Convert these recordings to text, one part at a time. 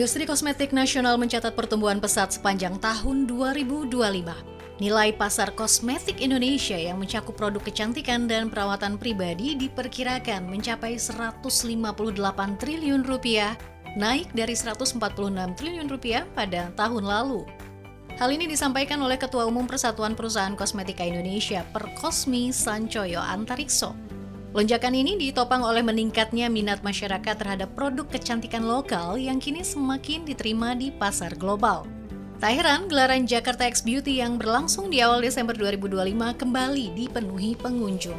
Industri kosmetik nasional mencatat pertumbuhan pesat sepanjang tahun 2025. Nilai pasar kosmetik Indonesia yang mencakup produk kecantikan dan perawatan pribadi diperkirakan mencapai 158 triliun rupiah, naik dari 146 triliun rupiah pada tahun lalu. Hal ini disampaikan oleh Ketua Umum Persatuan Perusahaan Kosmetika Indonesia Perkosmi Sancoyo Antarikso. Lonjakan ini ditopang oleh meningkatnya minat masyarakat terhadap produk kecantikan lokal yang kini semakin diterima di pasar global. Tak heran, gelaran Jakarta X Beauty yang berlangsung di awal Desember 2025 kembali dipenuhi pengunjung.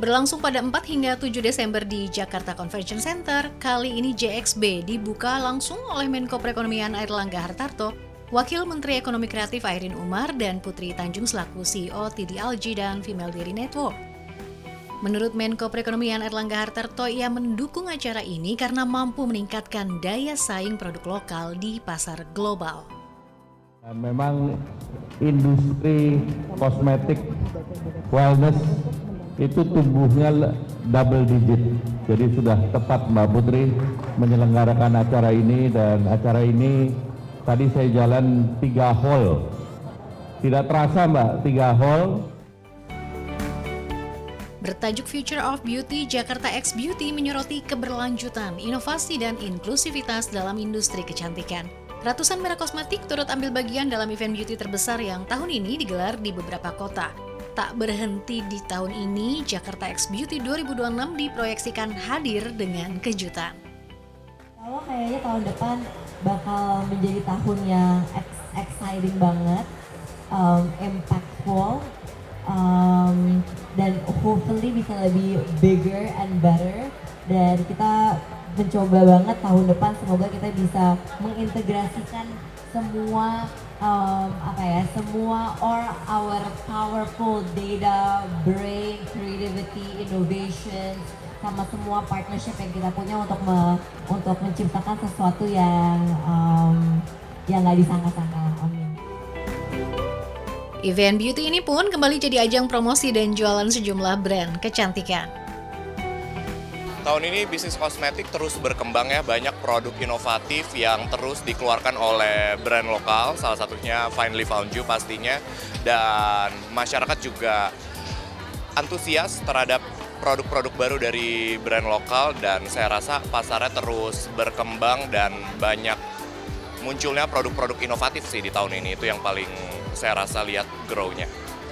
Berlangsung pada 4 hingga 7 Desember di Jakarta Convention Center, kali ini JXB dibuka langsung oleh Menko Perekonomian Airlangga Hartarto, Wakil Menteri Ekonomi Kreatif Airin Umar, dan Putri Tanjung selaku CEO TDLG dan Female Dairy Network. Menurut Menko Perekonomian Airlangga Hartarto, ia mendukung acara ini karena mampu meningkatkan daya saing produk lokal di pasar global. Memang industri kosmetik wellness itu tumbuhnya double digit. Jadi sudah tepat Mbak Putri menyelenggarakan acara ini, dan acara ini tadi saya jalan 3 hall. Tidak terasa Mbak, 3 hall. Bertajuk Future of Beauty, Jakarta X Beauty menyoroti keberlanjutan, inovasi, dan inklusivitas dalam industri kecantikan. Ratusan merek kosmetik turut ambil bagian dalam event beauty terbesar yang tahun ini digelar di beberapa kota. Tak berhenti di tahun ini, Jakarta X Beauty 2026 diproyeksikan hadir dengan kejutan. Kalau kayaknya tahun depan bakal menjadi tahun yang exciting banget, impactful, dan hopefully bisa lebih bigger and better. Dan kita mencoba banget tahun depan semoga kita bisa mengintegrasikan semua semua our powerful data, brain, creativity, innovation, sama semua partnership yang kita punya untuk menciptakan sesuatu yang nggak disangka-sangka. Amin. Event beauty ini pun kembali jadi ajang promosi dan jualan sejumlah brand kecantikan. Tahun ini bisnis kosmetik terus berkembang ya, banyak produk inovatif yang terus dikeluarkan oleh brand lokal, salah satunya Finally Found You pastinya, dan masyarakat juga antusias terhadap produk-produk baru dari brand lokal, dan saya rasa pasarnya terus berkembang dan banyak munculnya produk-produk inovatif sih di tahun ini, itu yang paling saya rasa lihat grow-nya.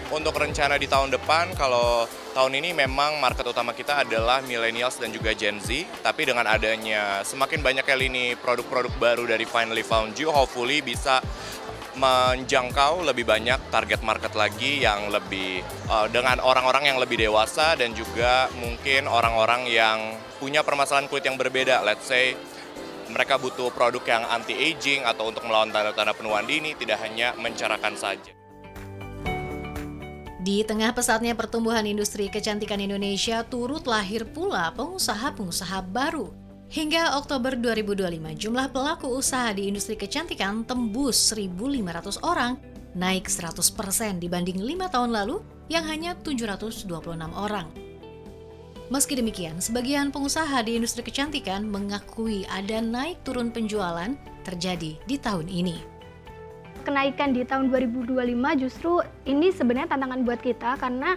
Untuk rencana di tahun depan, kalau tahun ini memang market utama kita adalah millennials dan juga Gen Z, tapi dengan adanya semakin banyak kali ini produk-produk baru dari Finally Found You, hopefully bisa menjangkau lebih banyak target market lagi yang lebih dengan orang-orang yang lebih dewasa dan juga mungkin orang-orang yang punya permasalahan kulit yang berbeda. Let's say mereka butuh produk yang anti-aging atau untuk melawan tanda-tanda penuaan dini, tidak hanya mencerahkan saja. Di tengah pesatnya pertumbuhan industri kecantikan Indonesia, turut lahir pula pengusaha-pengusaha baru. Hingga Oktober 2025, jumlah pelaku usaha di industri kecantikan tembus 1.500 orang, naik 100% dibanding 5 tahun lalu yang hanya 726 orang. Meski demikian, sebagian pengusaha di industri kecantikan mengakui ada naik turun penjualan terjadi di tahun ini. Kenaikan di tahun 2025 justru ini sebenarnya tantangan buat kita karena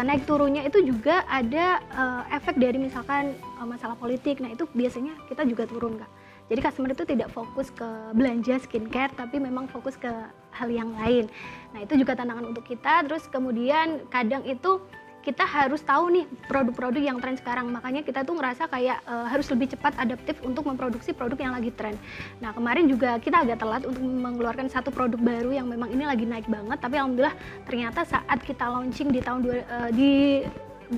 naik turunnya itu juga ada efek dari misalkan masalah politik. Nah itu biasanya kita juga turun Kak. Jadi customer itu tidak fokus ke belanja skincare tapi memang fokus ke hal yang lain. Nah itu juga tantangan untuk kita. Terus kemudian kadang itu kita harus tahu nih produk-produk yang tren sekarang, makanya kita tuh ngerasa kayak harus lebih cepat adaptif untuk memproduksi produk yang lagi tren. Nah kemarin juga kita agak telat untuk mengeluarkan satu produk baru yang memang ini lagi naik banget, tapi alhamdulillah ternyata saat kita launching di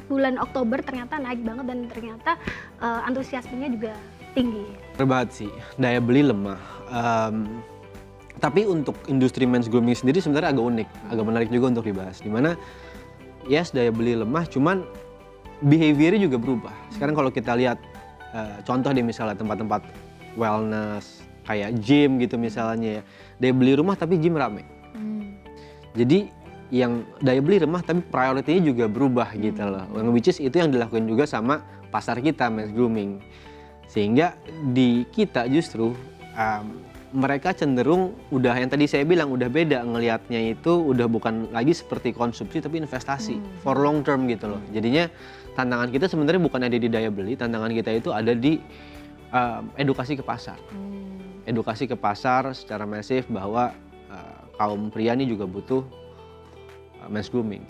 bulan Oktober ternyata naik banget dan ternyata antusiasmenya juga tinggi. Terbanget sih, daya beli lemah. Tapi untuk industri men's grooming sendiri sebenarnya agak unik, agak menarik juga untuk dibahas. Dimana yes, daya beli lemah, cuman behavior-nya juga berubah. Sekarang kalau kita lihat contoh deh misalnya tempat-tempat wellness, kayak gym gitu misalnya ya. Daya beli rumah tapi gym rame. Jadi yang daya beli remah tapi priority-nya juga berubah gitu loh. Which is itu yang dilakukan juga sama pasar kita, men's grooming. Sehingga di kita justru mereka cenderung udah yang tadi saya bilang udah beda ngelihatnya itu udah bukan lagi seperti konsumsi tapi investasi for long term gitu loh. Jadinya tantangan kita sebenarnya bukan ada di daya beli, tantangan kita itu ada di edukasi ke pasar. Edukasi ke pasar secara masif bahwa kaum pria ini juga butuh men's grooming.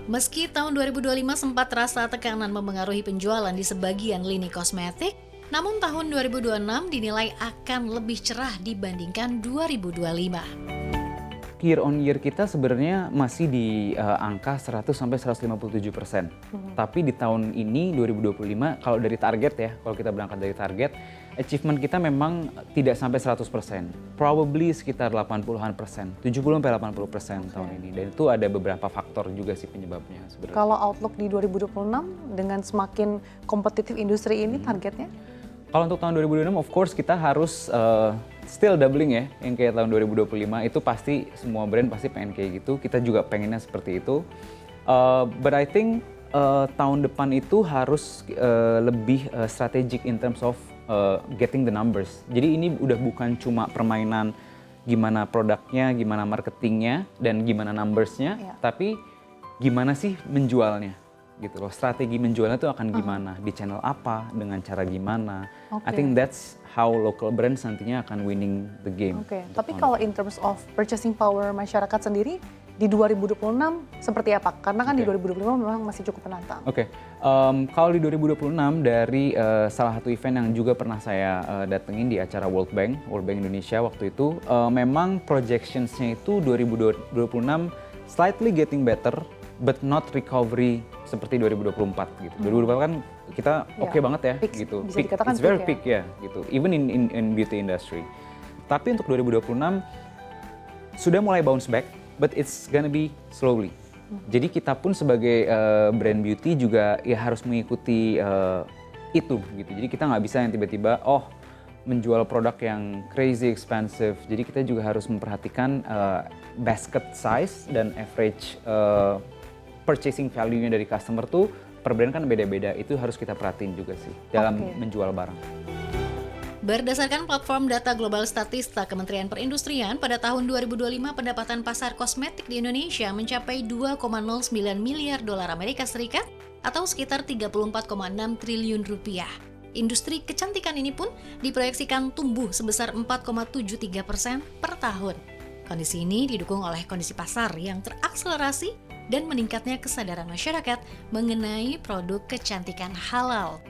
Meski tahun 2025 sempat terasa tekanan memengaruhi penjualan di sebagian lini kosmetik, namun tahun 2026 dinilai akan lebih cerah dibandingkan 2025. Year on year kita sebenarnya masih di angka 100-157%. Tapi di tahun ini 2025 kalau dari target ya, kalau kita berangkat dari target, achievement kita memang tidak sampai 100%. Probably sekitar 80-an%, 70-80% tahun ini. Dan itu ada beberapa faktor juga sih penyebabnya sebenarnya. Kalau outlook di 2026 dengan semakin kompetitif industri ini targetnya? Kalau untuk tahun 2026 of course kita harus still doubling ya, yang kayak tahun 2025 itu pasti semua brand pasti pengen kayak gitu, kita juga pengennya seperti itu. But I think tahun depan itu harus lebih strategic in terms of getting the numbers. Jadi ini udah bukan cuma permainan gimana produknya, gimana marketingnya, dan gimana numbersnya, tapi gimana sih menjualnya gitu loh. Strategi menjualnya itu akan gimana, di channel apa, dengan cara gimana. I think that's how local brands nantinya akan winning the game. Tapi kalau in terms of purchasing power masyarakat sendiri di 2026 seperti apa? Karena kan di 2025 memang masih cukup menantang. Kalau di 2026 dari salah satu event yang juga pernah saya datengin di acara World Bank Indonesia waktu itu, memang projections-nya itu 2026 slightly getting better, but not recovery seperti 2024 gitu. 2024 kan kita oke banget ya peak, gitu. Bisa dikatakan it's very peak peak ya gitu. Even in beauty industry. Tapi untuk 2026 sudah mulai bounce back, but it's gonna be slowly. Jadi kita pun sebagai brand beauty juga ya harus mengikuti itu gitu. Jadi kita nggak bisa yang tiba-tiba menjual produk yang crazy expensive. Jadi kita juga harus memperhatikan basket size dan average purchasing value-nya dari customer tuh per brand kan beda-beda. Itu harus kita perhatiin juga sih dalam menjual barang. Berdasarkan platform data global Statista Kementerian Perindustrian, pada tahun 2025 pendapatan pasar kosmetik di Indonesia mencapai 2,09 miliar dolar Amerika Serikat atau sekitar 34,6 triliun rupiah. Industri kecantikan ini pun diproyeksikan tumbuh sebesar 4,73% per tahun. Kondisi ini didukung oleh kondisi pasar yang terakselerasi dan meningkatnya kesadaran masyarakat mengenai produk kecantikan halal.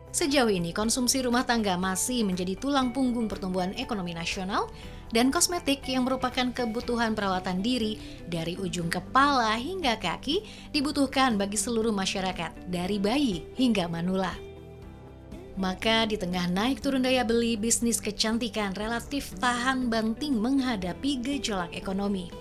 Sejauh ini, konsumsi rumah tangga masih menjadi tulang punggung pertumbuhan ekonomi nasional, dan kosmetik yang merupakan kebutuhan perawatan diri dari ujung kepala hingga kaki dibutuhkan bagi seluruh masyarakat, dari bayi hingga manula. Maka di tengah naik turun daya beli, bisnis kecantikan relatif tahan banting menghadapi gejolak ekonomi.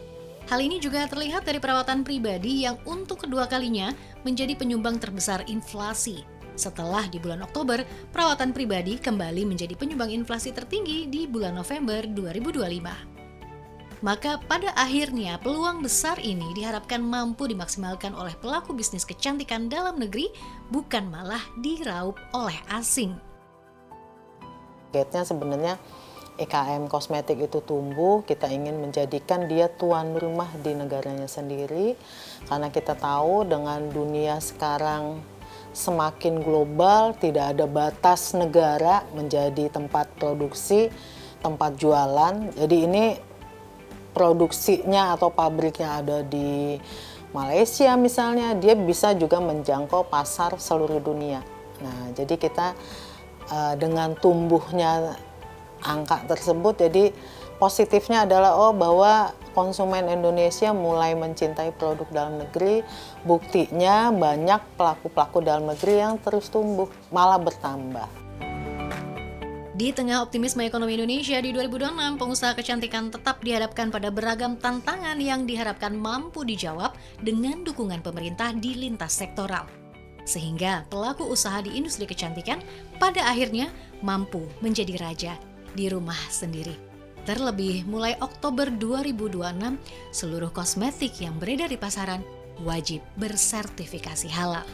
Hal ini juga terlihat dari perawatan pribadi yang untuk kedua kalinya menjadi penyumbang terbesar inflasi. Setelah di bulan Oktober, perawatan pribadi kembali menjadi penyumbang inflasi tertinggi di bulan November 2025. Maka pada akhirnya peluang besar ini diharapkan mampu dimaksimalkan oleh pelaku bisnis kecantikan dalam negeri, bukan malah diraup oleh asing. Targetnya sebenarnya EKM kosmetik itu tumbuh, kita ingin menjadikan dia tuan rumah di negaranya sendiri. Karena kita tahu dengan dunia sekarang semakin global, tidak ada batas negara menjadi tempat produksi, tempat jualan. Jadi ini produksinya atau pabriknya ada di Malaysia misalnya, dia bisa juga menjangkau pasar seluruh dunia. Nah, jadi kita dengan tumbuhnya angka tersebut, jadi positifnya adalah bahwa konsumen Indonesia mulai mencintai produk dalam negeri. Buktinya banyak pelaku-pelaku dalam negeri yang terus tumbuh, malah bertambah. Di tengah optimisme ekonomi Indonesia di 2026, pengusaha kecantikan tetap dihadapkan pada beragam tantangan yang diharapkan mampu dijawab dengan dukungan pemerintah di lintas sektoral. Sehingga pelaku usaha di industri kecantikan pada akhirnya mampu menjadi raja di rumah sendiri. Terlebih mulai Oktober 2026, seluruh kosmetik yang beredar di pasaran wajib bersertifikasi halal.